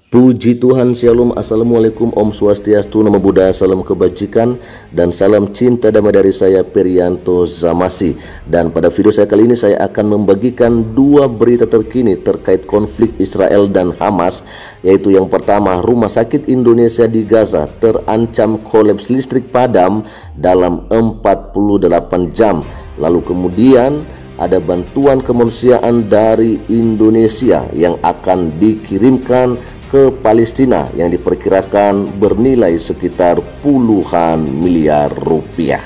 Puji Tuhan, Shalom, Assalamualaikum, Om Swastiastu, Namo Buddhaya, salam kebajikan, dan salam cinta damai dari saya, Perianto Zamasi. Dan pada video saya kali ini saya akan membagikan dua berita terkini terkait konflik Israel dan Hamas, yaitu yang pertama, Rumah Sakit Indonesia di Gaza terancam kolaps listrik padam dalam 48 jam. Lalu kemudian ada bantuan kemanusiaan dari Indonesia yang akan dikirimkan ke Palestina yang diperkirakan bernilai sekitar puluhan miliar rupiah.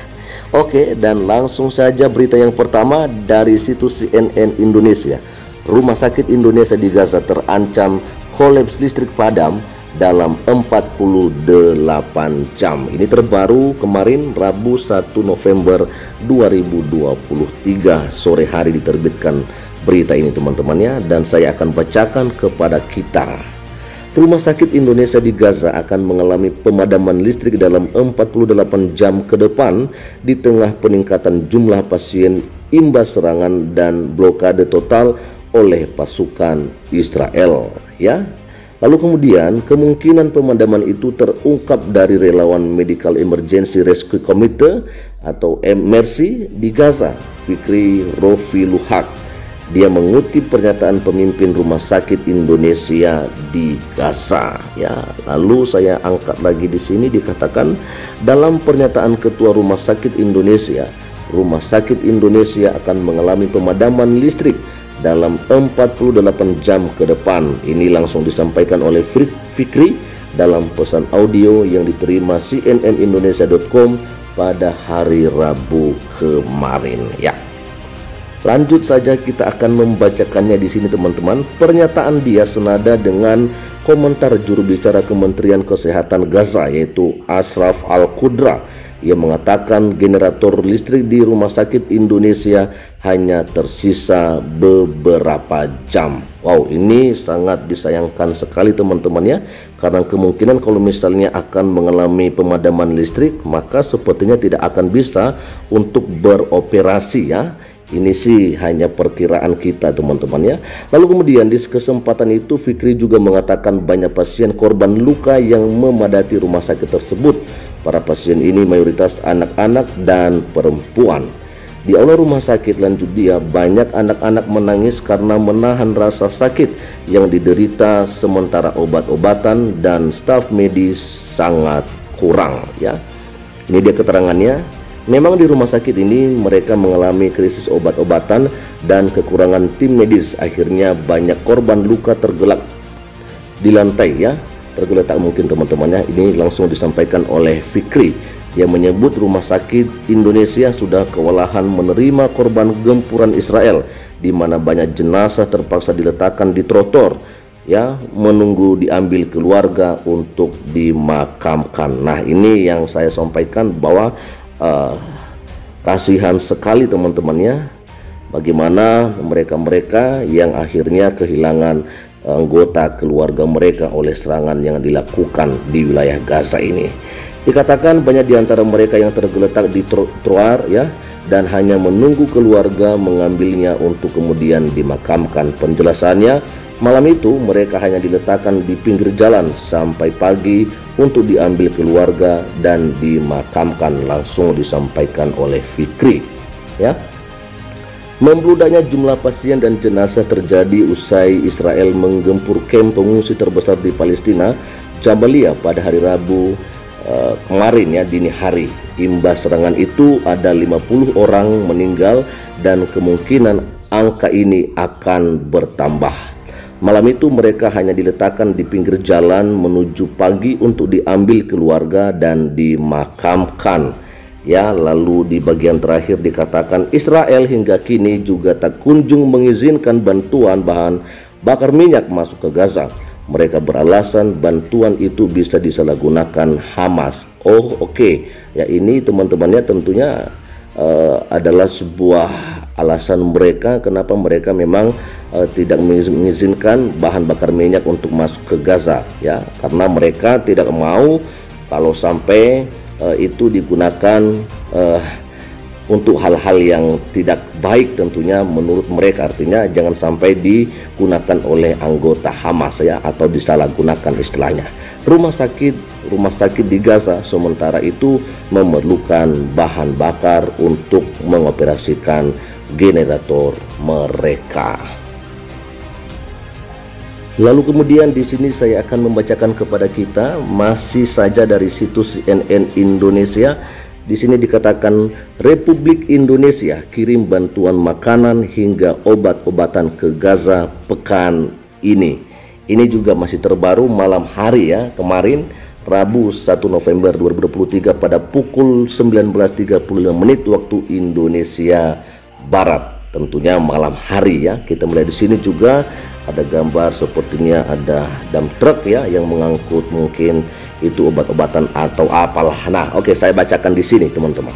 Oke, dan langsung saja berita yang pertama dari situs CNN Indonesia. Rumah Sakit Indonesia di Gaza terancam kolaps listrik padam dalam 48 jam. Ini terbaru kemarin Rabu 1 November 2023 sore hari diterbitkan berita ini teman-temannya, dan saya akan bacakan kepada kita. Rumah Sakit Indonesia di Gaza akan mengalami pemadaman listrik dalam 48 jam ke depan di tengah peningkatan jumlah pasien imbas serangan dan blokade total oleh pasukan Israel, ya. Lalu kemudian kemungkinan pemadaman itu terungkap dari relawan Medical Emergency Rescue Committee atau MRC di Gaza, Fikri Rofiluhaq. Dia mengutip pernyataan pemimpin Rumah Sakit Indonesia di Gaza, ya. Lalu saya angkat lagi di sini, dikatakan dalam pernyataan Ketua Rumah Sakit Indonesia, Rumah Sakit Indonesia akan mengalami pemadaman listrik dalam 48 jam ke depan. Ini langsung disampaikan oleh Fikri dalam pesan audio yang diterima cnnindonesia.com pada hari Rabu kemarin, ya. Lanjut saja, kita akan membacakannya di sini teman-teman. Pernyataan dia senada dengan komentar juru bicara Kementerian Kesehatan Gaza, yaitu Ashraf Al-Qudra. Ia mengatakan generator listrik di Rumah Sakit Indonesia hanya tersisa beberapa jam. Wow, ini sangat disayangkan sekali teman-teman ya, karena kemungkinan kalau misalnya akan mengalami pemadaman listrik, maka sepertinya tidak akan bisa untuk beroperasi, ya. Ini sih hanya perkiraan kita teman-teman ya. Lalu kemudian di kesempatan itu Fikri juga mengatakan banyak pasien korban luka yang memadati rumah sakit tersebut. Para pasien ini mayoritas anak-anak dan perempuan. Di aula rumah sakit, lanjut dia, banyak anak-anak menangis karena menahan rasa sakit yang diderita, sementara obat-obatan dan staf medis sangat kurang, ya. Ini dia keterangannya. Memang di rumah sakit ini mereka mengalami krisis obat-obatan dan kekurangan tim medis. Akhirnya banyak korban luka tergelak di lantai, ya. Tergeletak mungkin teman-temannya. Ini langsung disampaikan oleh Fikri yang menyebut Rumah Sakit Indonesia sudah kewalahan menerima korban gempuran Israel, di mana banyak jenazah terpaksa diletakkan di trotoar, ya, menunggu diambil keluarga untuk dimakamkan. Nah, ini yang saya sampaikan bahwa kasihan sekali teman-temannya, bagaimana mereka-mereka yang akhirnya kehilangan anggota keluarga mereka oleh serangan yang dilakukan di wilayah Gaza ini. Dikatakan banyak di antara mereka yang tergeletak di trotoar, ya, dan hanya menunggu keluarga mengambilnya untuk kemudian dimakamkan. Penjelasannya, malam itu mereka hanya diletakkan di pinggir jalan sampai pagi untuk diambil keluarga dan dimakamkan, langsung disampaikan oleh Fikri, ya. Membludaknya jumlah pasien dan jenazah terjadi usai Israel menggempur kamp pengungsi terbesar di Palestina, Jabalia, pada hari Rabu kemarin, ya, dini hari. Imbas serangan itu ada 50 orang meninggal dan kemungkinan angka ini akan bertambah. Malam itu mereka hanya diletakkan di pinggir jalan menuju pagi untuk diambil keluarga dan dimakamkan, ya. Lalu di bagian terakhir dikatakan Israel hingga kini juga tak kunjung mengizinkan bantuan bahan bakar minyak masuk ke Gaza. Mereka beralasan bantuan itu bisa disalahgunakan Hamas. Oh, oke. Ya, ini teman-temannya tentunya adalah sebuah alasan mereka kenapa mereka memang tidak mengizinkan bahan bakar minyak untuk masuk ke Gaza, ya, karena mereka tidak mau kalau sampai itu digunakan untuk hal-hal yang tidak baik tentunya menurut mereka, artinya jangan sampai digunakan oleh anggota Hamas ya, atau disalahgunakan istilahnya. Rumah sakit di Gaza sementara itu memerlukan bahan bakar untuk mengoperasikan generator mereka. Lalu kemudian di sini saya akan membacakan kepada kita masih saja dari situs CNN Indonesia. Di sini dikatakan Republik Indonesia kirim bantuan makanan hingga obat-obatan ke Gaza pekan ini. Ini juga masih terbaru malam hari ya, kemarin Rabu 1 November 2023 pada pukul 19.35 waktu Indonesia Barat. Tentunya malam hari ya. Kita mulai di sini juga ada gambar sepertinya ada dump truck ya yang mengangkut mungkin itu obat-obatan atau apalah. Nah, oke, saya bacakan di sini teman-teman.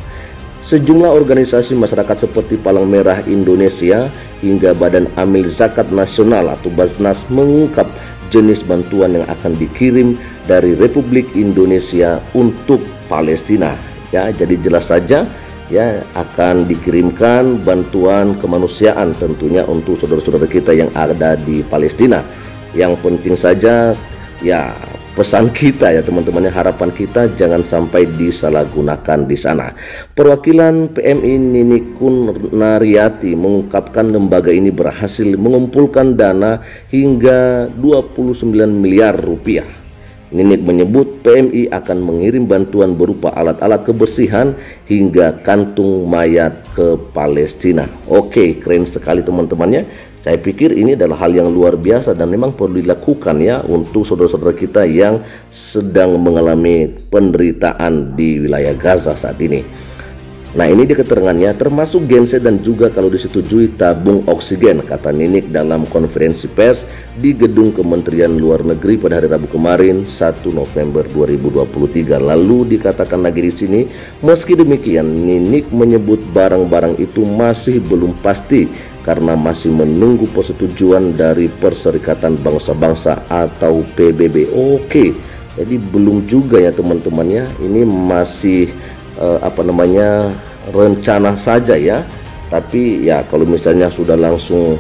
Sejumlah organisasi masyarakat seperti Palang Merah Indonesia hingga Badan Amil Zakat Nasional atau Basnas mengungkap jenis bantuan yang akan dikirim dari Republik Indonesia untuk Palestina. Ya, jadi jelas saja ya akan dikirimkan bantuan kemanusiaan tentunya untuk saudara-saudara kita yang ada di Palestina. Yang penting saja ya pesan kita ya teman-teman, harapan kita jangan sampai disalahgunakan di sana. Perwakilan PMI Nini Kunariati mengungkapkan lembaga ini berhasil mengumpulkan dana hingga 29 miliar rupiah. Ninik menyebut PMI akan mengirim bantuan berupa alat-alat kebersihan hingga kantung mayat ke Palestina. Oke, keren sekali teman-temannya. Saya pikir ini adalah hal yang luar biasa dan memang perlu dilakukan ya untuk saudara-saudara kita yang sedang mengalami penderitaan di wilayah Gaza saat ini. Nah, ini di keterangannya termasuk genset dan juga kalau disetujui tabung oksigen, kata Ninik dalam konferensi pers di gedung Kementerian Luar Negeri pada hari Rabu kemarin 1 November 2023. Lalu dikatakan lagi di sini, meski demikian Ninik menyebut barang-barang itu masih belum pasti karena masih menunggu persetujuan dari Perserikatan Bangsa-Bangsa atau PBB. Oke, jadi belum juga ya teman-temannya, ini masih rencana saja ya. Tapi ya kalau misalnya sudah langsung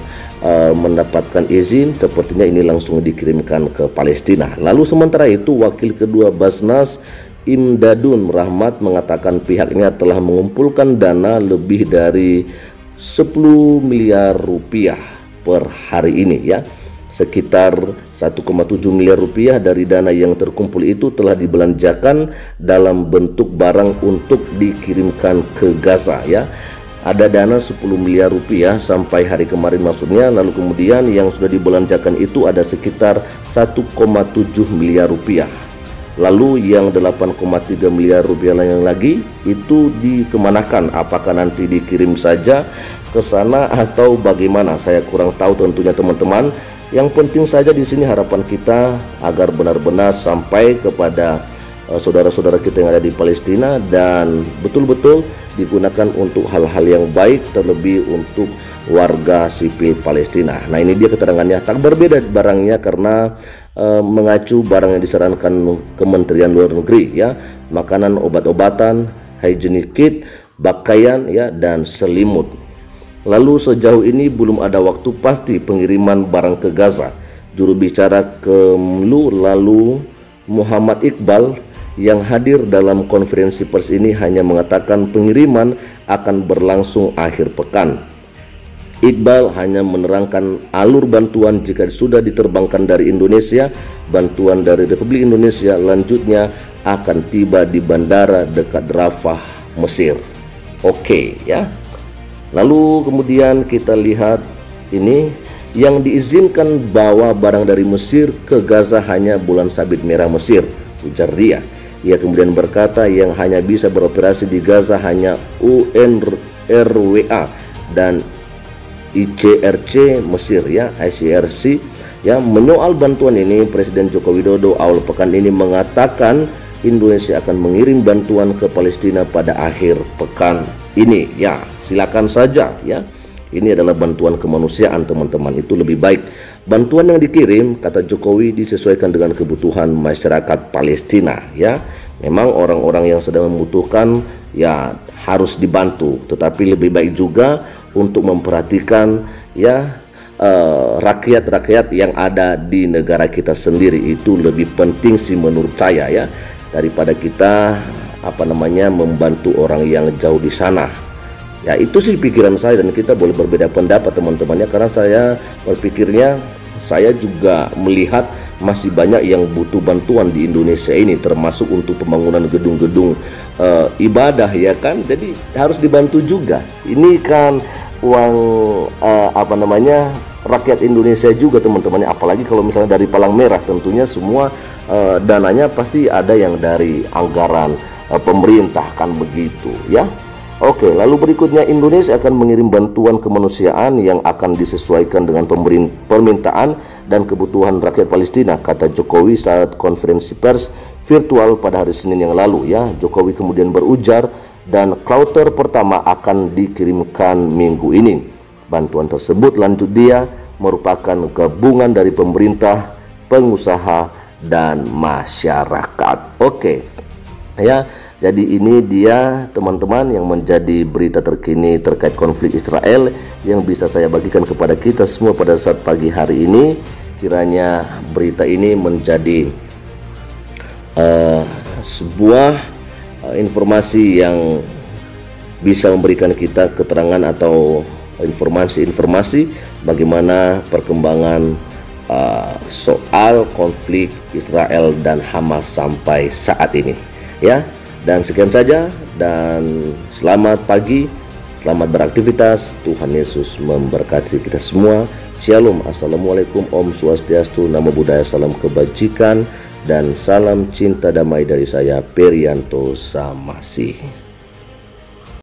mendapatkan izin, sepertinya ini langsung dikirimkan ke Palestina. Lalu sementara itu wakil kedua Basnas Imdadun Rahmat mengatakan pihaknya telah mengumpulkan dana lebih dari 10 miliar rupiah per hari ini ya. Sekitar 1,7 miliar rupiah dari dana yang terkumpul itu telah dibelanjakan dalam bentuk barang untuk dikirimkan ke Gaza ya. Ada dana 10 miliar rupiah sampai hari kemarin maksudnya. Lalu kemudian yang sudah dibelanjakan itu ada sekitar 1,7 miliar rupiah. Lalu yang 8,3 miliar rupiah yang lagi itu dikemanakan? Apakah nanti dikirim saja ke sana atau bagaimana? Saya kurang tahu tentunya teman-teman. Yang penting saja di sini harapan kita agar benar-benar sampai kepada saudara-saudara kita yang ada di Palestina dan betul-betul digunakan untuk hal-hal yang baik, terlebih untuk warga sipil Palestina. Nah, ini dia keterangannya. Tak berbeda barangnya karena mengacu barang yang disarankan Kementerian Luar Negeri ya, makanan, obat-obatan, hygienic kit, pakaian ya, dan selimut. Lalu sejauh ini belum ada waktu pasti pengiriman barang ke Gaza. Juru bicara Kemlu lalu Muhammad Iqbal yang hadir dalam konferensi pers ini hanya mengatakan pengiriman akan berlangsung akhir pekan. Iqbal hanya menerangkan alur bantuan jika sudah diterbangkan dari Indonesia, bantuan dari Republik Indonesia lanjutnya akan tiba di bandara dekat Rafah, Mesir. Oke ya. Lalu kemudian kita lihat ini yang diizinkan bawa barang dari Mesir ke Gaza hanya bulan sabit merah Mesir, ujar dia. Ia kemudian berkata yang hanya bisa beroperasi di Gaza hanya UNRWA dan ICRC Mesir ya, ICRC ya. Menyoal bantuan ini, Presiden Joko Widodo awal pekan ini mengatakan Indonesia akan mengirim bantuan ke Palestina pada akhir pekan ini ya. Silakan saja ya. Ini adalah bantuan kemanusiaan teman-teman, itu lebih baik. Bantuan yang dikirim, kata Jokowi, disesuaikan dengan kebutuhan masyarakat Palestina ya. Memang orang-orang yang sedang membutuhkan ya harus dibantu, tetapi lebih baik juga untuk memperhatikan ya rakyat-rakyat yang ada di negara kita sendiri. Itu lebih penting sih menurut saya ya, daripada kita membantu orang yang jauh di sana. Ya itu sih pikiran saya, dan kita boleh berbeda pendapat teman-temannya, karena saya berpikirnya, saya juga melihat masih banyak yang butuh bantuan di Indonesia ini, termasuk untuk pembangunan gedung-gedung ibadah ya kan. Jadi harus dibantu juga. Ini kan uang rakyat Indonesia juga teman-temannya, apalagi kalau misalnya dari Palang Merah, tentunya semua dananya pasti ada yang dari anggaran pemerintah kan begitu ya. Oke, lalu berikutnya, Indonesia akan mengirim bantuan kemanusiaan yang akan disesuaikan dengan permintaan dan kebutuhan rakyat Palestina, kata Jokowi saat konferensi pers virtual pada hari Senin yang lalu ya. Jokowi kemudian berujar, dan klauter pertama akan dikirimkan minggu ini. Bantuan tersebut, lanjut dia, merupakan gabungan dari pemerintah, pengusaha, dan masyarakat. Oke ya. Jadi ini dia teman-teman yang menjadi berita terkini terkait konflik Israel yang bisa saya bagikan kepada kita semua pada saat pagi hari ini. Kiranya berita ini menjadi sebuah informasi yang bisa memberikan kita keterangan atau informasi-informasi bagaimana perkembangan soal konflik Israel dan Hamas sampai saat ini ya. Dan sekian saja, dan selamat pagi, selamat beraktivitas. Tuhan Yesus memberkati kita semua. Shalom, assalamualaikum, Om Swastiastu, Namo Buddhaya, salam kebajikan, dan salam cinta damai dari saya, Perianto Samasi.